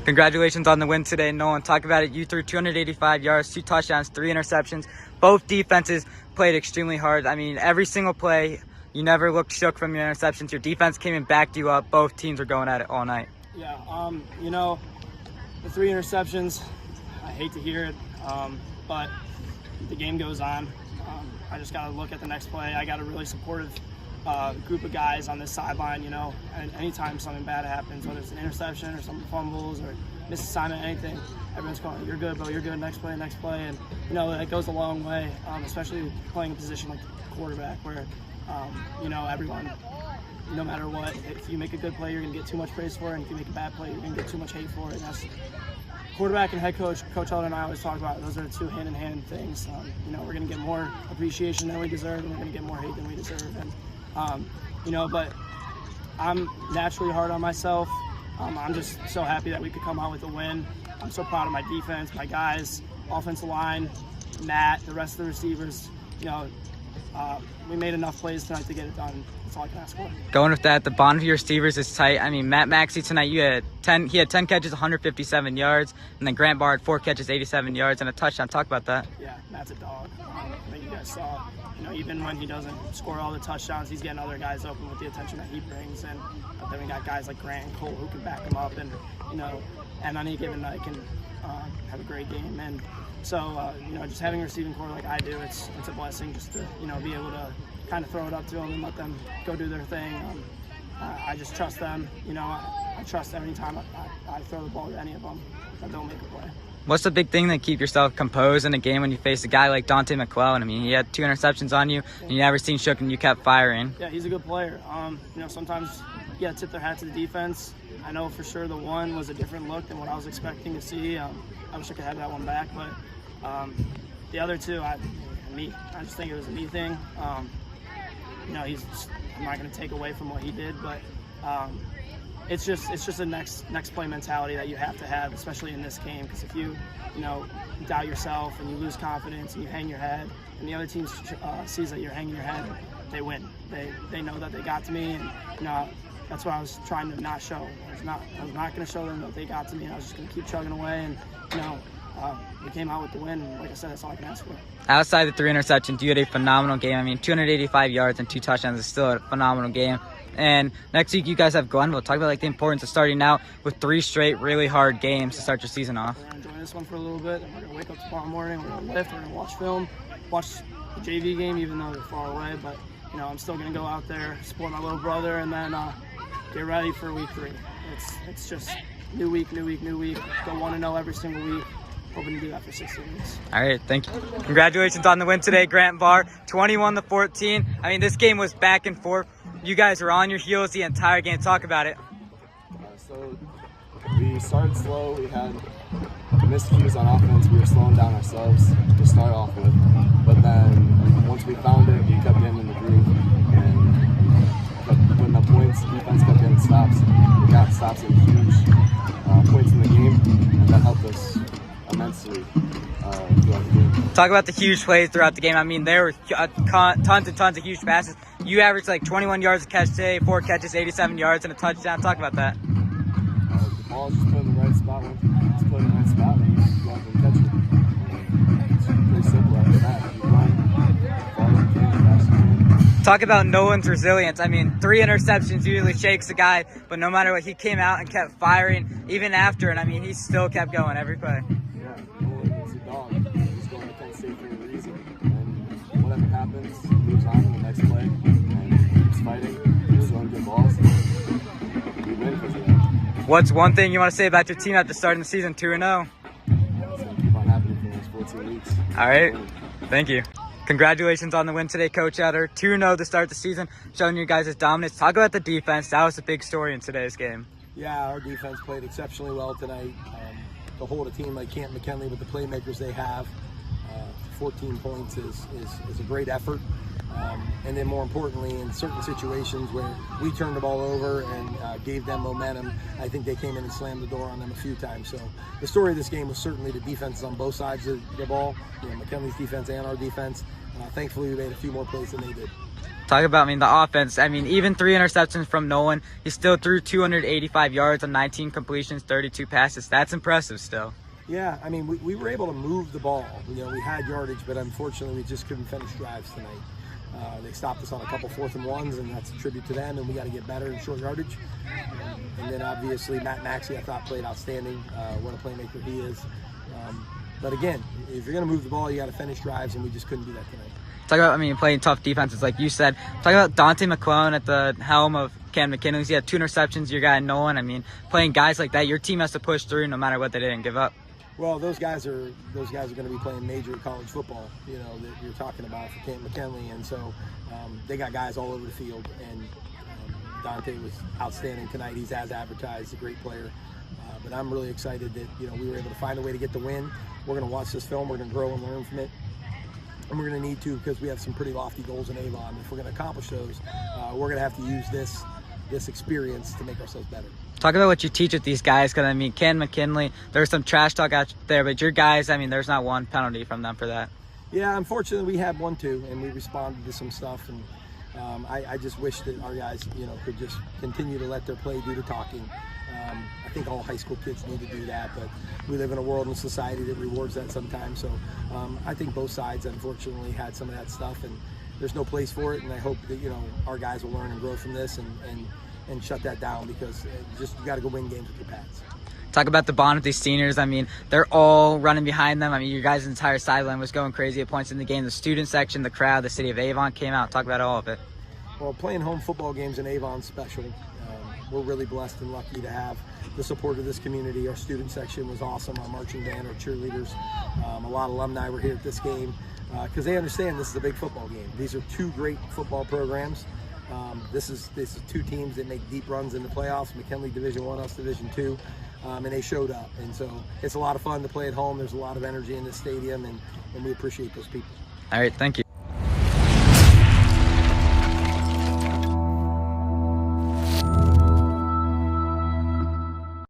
Congratulations on the win today, Nolan. Talk about it. You threw 285 yards, 2 touchdowns, 3 interceptions. Both defenses played extremely hard. I mean, every single play, you never looked shook from your interceptions. Your defense came and backed you up. Both teams were going at it all night. Yeah, you know, the 3 interceptions, I hate to hear it, but the game goes on. I just got to look at the next play. I got a really supportive group of guys on this sideline, you know, and anytime something bad happens, whether it's an interception or some fumbles or misassignment, anything, everyone's going, you're good, bro, you're good, next play, and, you know, that goes a long way, especially playing a position like quarterback where, you know, everyone, no matter what, if you make a good play, you're going to get too much praise for it, and if you make a bad play, you're going to get too much hate for it, and that's quarterback and head coach, Coach Elder and I always talk about it. Those are 2 hand-in-hand things. You know, we're going to get more appreciation than we deserve, and we're going to get more hate than we deserve. And, you know, but I'm naturally hard on myself. I'm just so happy that we could come out with a win. I'm so proud of my defense, my guys, offensive line, Matt, the rest of the receivers. You know, we made enough plays tonight to get it done. That's all I can ask for. Going with that, the bond of your receivers is tight. I mean, Matt Maxey tonight, he had 10 catches, 157 yards, and then Grant Barr had 4 catches, 87 yards, and a touchdown. Talk about that. Yeah, Matt's a dog. I think you guys saw, you know, even when he doesn't score all the touchdowns, he's getting other guys open with the attention that he brings. And then we got guys like Grant and Cole who can back him up, and, you know, and on any given night can have a great game. And so, you know, just having a receiving core like I do, it's a blessing just to, you know, be able to kind of throw it up to them and let them go do their thing. I just trust them. You know, I trust every time I throw the ball to any of them that they'll make a play. What's the big thing that keep yourself composed in a game when you face a guy like Dante McClellan? I mean, he had 2 interceptions on you, and you never seen shook, and you kept firing. Yeah, he's a good player. You know, sometimes you got to tip their hat to the defense. I know for sure the one was a different look than what I was expecting to see. I wish I could have that one back, but the other 2, I just think it was a me thing. You know, I'm not going to take away from what he did, but it's just a next play mentality that you have to have, especially in this game. Because if you know, doubt yourself and you lose confidence and you hang your head, and the other team sees that you're hanging your head, they win. They know that they got to me, and you know, that's what I was trying to not show. I was not going to show them that they got to me. I was just going to keep chugging away, and you know, we came out with the win. And like I said, that's all I can ask for. Outside the 3 interceptions, you had a phenomenal game. I mean, 285 yards and 2 touchdowns is still a phenomenal game. And next week, you guys have Glenville. Talk about like the importance of starting out with 3 straight really hard games to start your season off. We're going to enjoy this one for a little bit, and we're going to wake up tomorrow morning. We're going to lift. We're going to watch film, watch the JV game, even though they're far away. But you know, I'm still going to go out there, support my little brother, and then get ready for week 3. It's just new week. Go 1-0 every single week. Hoping to do that for 16 weeks. All right, thank you. Congratulations on the win today, Grant Barr, 21-14. I mean, this game was back and forth. You guys were on your heels the entire game. Talk about it. So we started slow. We had miscues on offense. We were slowing down ourselves to start off with. But then once we found it, we kept getting in the groove and kept putting up points. Defense kept getting stops. We got stops at huge points in the game, and that helped us immensely throughout the game. Talk about the huge plays throughout the game. I mean, there were tons and tons of huge passes. You averaged like 21 yards a catch today, 4 catches, 87 yards, and a touchdown. Talk about that. The ball just put in the right spot. Once it's put in the right spot, and you go out and catch it. It's pretty simple after that. You run, follow the game, fast you can. Talk about Nolan's resilience. I mean, 3 interceptions usually shakes a guy, but no matter what, he came out and kept firing even after, and I mean, he still kept going every play. Yeah, Nolan is a dog. He's going to Kent State for a reason, and whatever happens, he moves on to the next play, and he keeps fighting, keeps throwing good balls, and we win because of that. What's one thing you want to say about your team after starting the season 2-0? It's going to keep on happening for the next 14 weeks. All right, thank you. Congratulations on the win today, Coach Elder. 2-0 to start the season, showing you guys' dominance. Talk about the defense. That was a big story in today's game. Yeah, our defense played exceptionally well tonight. To hold a team like Canton McKinley with the playmakers they have, 14 points is a great effort. And then more importantly, in certain situations where we turned the ball over and gave them momentum, I think they came in and slammed the door on them a few times. So the story of this game was certainly the defenses on both sides of the ball, you know, McKinley's defense and our defense. Thankfully, we made a few more plays than they did. Talk about, I mean, the offense. I mean, even 3 interceptions from Nolan, he still threw 285 yards on 19 completions, 32 passes. That's impressive still. Yeah, I mean, we were able to move the ball. You know, we had yardage, but unfortunately we just couldn't finish drives tonight. They stopped us on a couple 4th and 1s, and that's a tribute to them, and we got to get better in short yardage. And then obviously Matt Maxey, I thought, played outstanding. What a playmaker he is. But again, if you're going to move the ball, you got to finish drives, and we just couldn't do that tonight. Talk about, I mean, playing tough defenses like you said. Talk about Dante McClellan at the helm of Canton McKinley. He had 2 interceptions. Your guy Nolan. I mean, playing guys like that, your team has to push through no matter what they didn't give up. Well, those guys are going to be playing major college football, you know, that you're talking about for Canton McKinley, and so they got guys all over the field. And Dante was outstanding tonight. He's as advertised, a great player. But I'm really excited that, you know, we were able to find a way to get the win. We're going to watch this film. We're going to grow and learn from it. And we're going to need to, because we have some pretty lofty goals in Avon. If we're going to accomplish those, we're going to have to use this experience to make ourselves better. Talk about what you teach with these guys, because, I mean, Canton McKinley, there's some trash talk out there, but your guys, I mean, there's not one penalty from them for that. Yeah, unfortunately, we had 1, 2, and we responded to some stuff. And I just wish that our guys, you know, could just continue to let their play do the talking. I think all high school kids need to do that, but we live in a world and society that rewards that sometimes. So I think both sides, unfortunately, had some of that stuff, and there's no place for it. And I hope that, you know, our guys will learn and grow from this and shut that down, because you got to go win games with your pads. Talk about the bond with these seniors. I mean, they're all running behind them. I mean, your guys' entire sideline was going crazy at points in the game. The student section, the crowd, the city of Avon came out. Talk about all of it. Well, playing home football games in Avon is special. We're really blessed and lucky to have the support of this community. Our student section was awesome. Our marching band, our cheerleaders, a lot of alumni were here at this game because they understand this is a big football game. These are 2 great football programs. This is 2 teams that make deep runs in the playoffs. McKinley Division I, us Division II, and they showed up. And so it's a lot of fun to play at home. There's a lot of energy in this stadium, and we appreciate those people. All right, thank you.